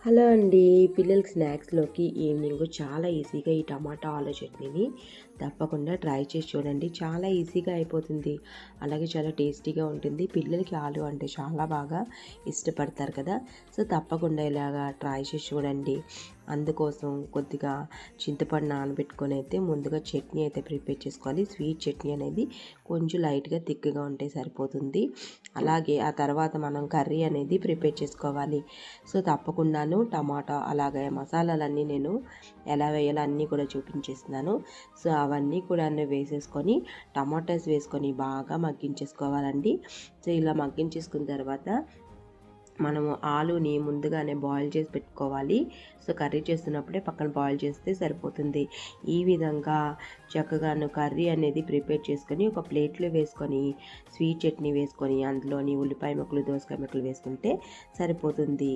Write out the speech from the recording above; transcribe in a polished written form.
Hello అండి. పిల్లలకి స్నాక్స్‌లోకి evening చాలా ఈజీగా ఈ టమాటా ఆలు చట్నీని తప్పకుండా ట్రై చేసి చూడండి. చాలా ఈజీగా అయిపోతుంది. అలాగే చాలా టేస్టీగా ఉంటుంది. పిల్లలకి ఆలు అంటే చాలా బాగా ఇష్టపడతారు కదా! సో, తప్పకుండా ఇలాగా ట్రై చేసి చూడండి. అందుకోసం కొద్దిగా చింతపండు నానబెట్టుకొని అయితే ముందుగా చట్నీ అయితే ప్రిపేర్ చేసుకోవాలి. స్వీట్ చట్నీ అనేది కొంచెం లైట్‌గా థిక్‌గా ఉంటే సరిపోతుంది. అలాగే ఆ తర్వాత మనం కర్రీ అనేది ప్రిపేర్ చేసుకోవాలి. సో, తప్పకుండాను టమాటా అలాగే మసాలాలన్నీ నేను ఎలా వేయాలో అన్నీ కూడా చూపించేస్తున్నాను. సో, అవన్నీ కూడాను వేసేసుకొని టమాటాస్ వేసుకొని బాగా మగ్గించేసుకోవాలండి. సో, ఇలా మగ్గించేసుకున్న తర్వాత మనము ఆలుని ముందుగానే బాయిల్ చేసి పెట్టుకోవాలి. సో, కర్రీ చేస్తున్నప్పుడే పక్కన బాయిల్ చేస్తే సరిపోతుంది. ఈ విధంగా చక్కగాను కర్రీ అనేది ప్రిపేర్ చేసుకొని ఒక ప్లేట్లో వేసుకొని స్వీట్ చట్నీ వేసుకొని అందులోని ఉల్లిపాయ ముక్కలు, దోసకాయ ముక్కలు వేసుకుంటే సరిపోతుంది.